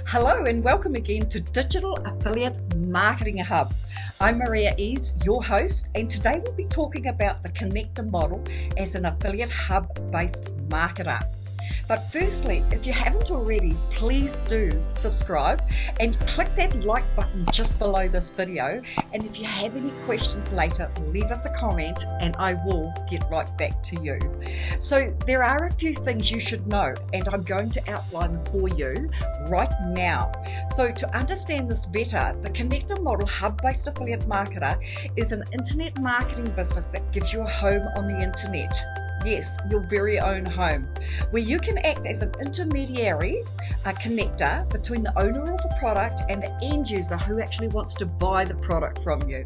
Hello and welcome again to Digital Affiliate Marketing Hub. I'm Maria Eves, your host, and today we'll be talking about the connector model as an affiliate hub-based marketer. But firstly, if you haven't already, please do subscribe and click that like button just below this video. And if you have any questions later, leave us a comment and I will get right back to you. So there are a few things you should know, and I'm going to outline them for you right now. So to understand this better, the connector model hub-based affiliate marketer is an internet marketing business that gives you a home on the internet. Yes, your very own home, where you can act as an intermediary, a connector between the owner of a product and the end user who actually wants to buy the product from you.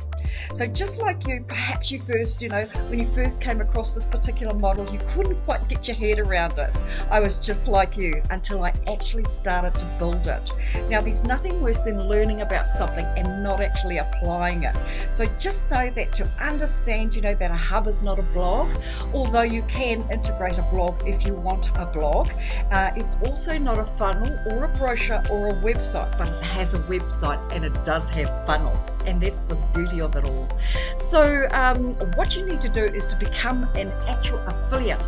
So just like you, perhaps you first, when you first came across this particular model, you couldn't quite get your head around it. I was just like you until I actually started to build it. Now, there's nothing worse than learning about something and not actually applying it. So just know that to understand, that a hub is not a blog, although you can integrate a blog if you want a blog. It's also not a funnel or a brochure or a website, but it has a website and it does have funnels, and that's the beauty of it all. So what you need to do is to become an actual affiliate,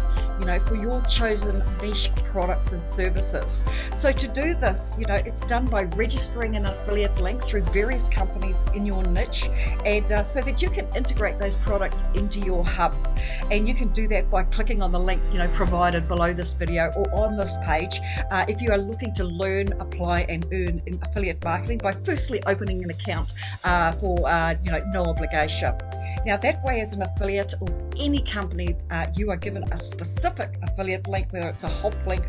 for your chosen niche products and services. So to do this, it's done by registering an affiliate link through various companies in your niche, and so that you can integrate those products into your hub. And you can do that by clicking on the link provided below this video or on this page if you are looking to learn, apply and earn in affiliate marketing by firstly opening an account for no obligation. Now that way, as an affiliate of any company, you are given a specific affiliate link, whether it's a hop link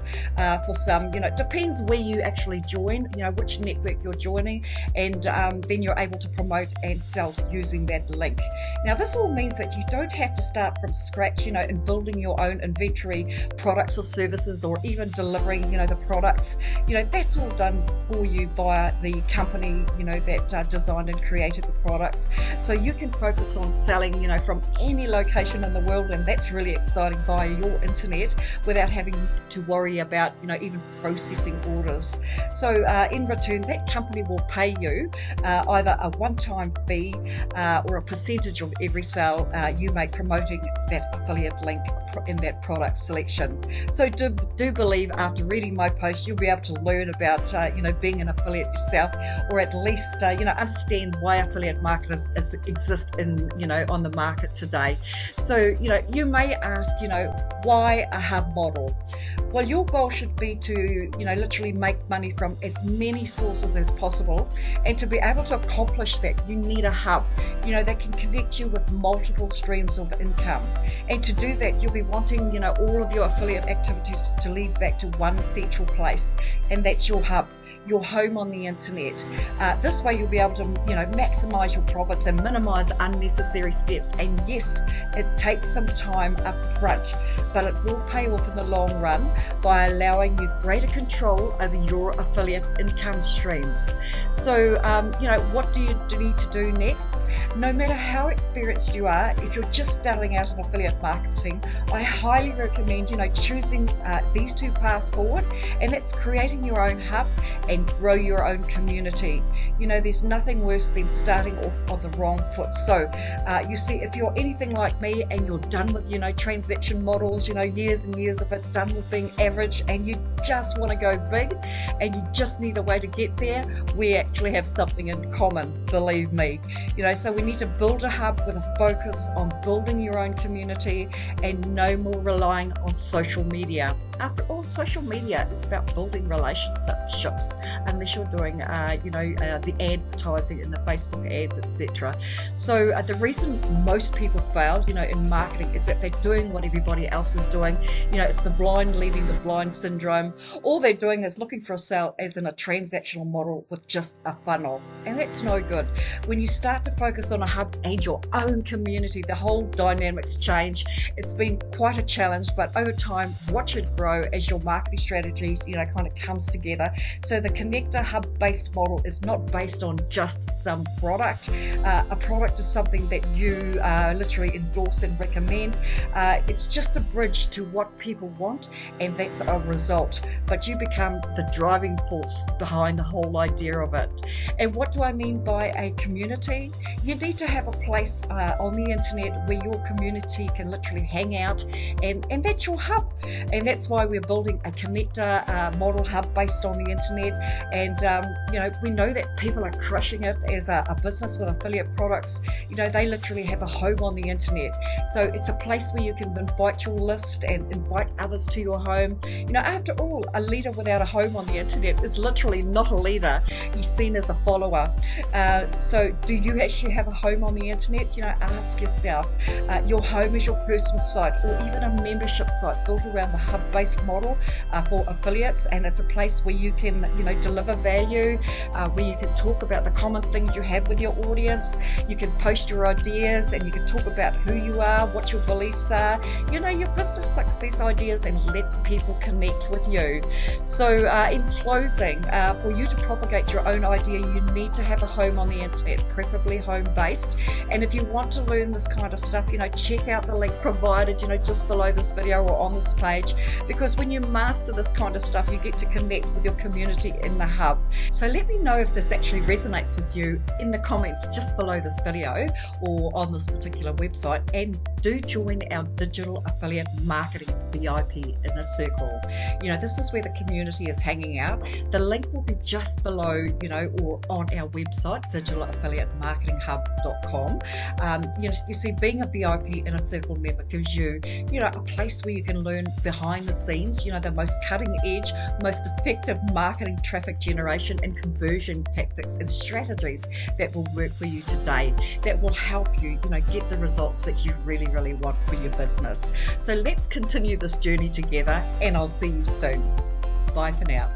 for some, it depends where you actually join, which network you're joining, and then you're able to promote and sell using that link. Now this all means that you don't have to start from scratch, in building your own inventory, products or services, or even delivering, the products. That's all done for you via the company, that designed and created the products. So you can focus on selling, from any location in the world, and that's really exciting via your internet without having to worry about, even processing orders. So in return, that company will pay you either a one-time fee or a percentage of every sale you make promoting that affiliate link in that product selection. So do believe after reading my post, you'll be able to learn about being an affiliate yourself, or at least understand why affiliate marketers exist in on the market today. So you may ask, why a hub model? Well, your goal should be to literally make money from as many sources as possible, and to be able to accomplish that, you need a hub that can connect you with multiple streams of income. And to do that, you'll be wanting all of your affiliate activities to lead back to one central place, and that's your hub, your home on the internet. This way you'll be able to maximize your profits and minimize unnecessary steps. And yes, it takes some time up front, but it will pay off in the long run by allowing you greater control over your affiliate income streams. So what do you need to do next? No matter how experienced you are, if you're just starting out in affiliate marketing, I highly recommend choosing these two paths forward, and that's creating your own hub and grow your own community. There's nothing worse than starting off on the wrong foot. So you see, if you're anything like me and you're done with transaction models, years and years of it, done with being average, and you just want to go big and you just need a way to get there, we actually have something in common, believe me. So we need to build a hub with a focus on building your own community and no more relying on social media. After all, social media is about building relationships, unless you're doing the advertising in the Facebook ads, etc. So the reason most people fail in marketing is that they're doing what everybody else is doing. It's the blind leading the blind syndrome. All they're doing is looking for a sale as in a transactional model with just a funnel, and that's no good. When you start to focus on a hub and your own community, the whole dynamics change. It's been quite a challenge, but over time watch it grow as your marketing strategies kind of comes together, so the connector hub-based model is not based on just some product. A product is something that you literally endorse and recommend. It's just a bridge to what people want, and that's a result. But you become the driving force behind the whole idea of it. And what do I mean by a community? You need to have a place on the internet where your community can literally hang out, and that's your hub. And that's why we're building a connector model hub based on the internet. And we know that people are crushing it as a business with affiliate products. They literally have a home on the internet. So it's a place where you can invite your list and invite others to your home. After all, a leader without a home on the internet is literally not a leader. He's seen as a follower. So do you actually have a home on the internet? Ask yourself. Your home is your personal site, or even a membership site built around the hub-based model for affiliates, and it's a place where you can deliver value, where you can talk about the common things you have with your audience. You can post your ideas, and you can talk about who you are, what your beliefs are, your business success ideas, and let people connect with you. So in closing, for you to propagate your own idea, you need to have a home on the internet, preferably home-based. And if you want to learn this kind of stuff, check out the link provided, just below this video or on this page, because when you master this kind of stuff, you get to connect with your community in the hub. So let me know if this actually resonates with you in the comments just below this video or on this particular website, and do join our digital affiliate marketing VIP inner circle. This is where the community is hanging out. The link will be just below, or on our website, digitalaffiliatemarketinghub.com. You see, being a VIP inner circle member gives you, a place where you can learn behind the scenes, the most cutting edge, most effective marketing, traffic generation, and conversion tactics and strategies that will work for you today, that will help you, get the results that you really, really want for your business. So let's continue this journey together, and I'll see you soon. Bye for now.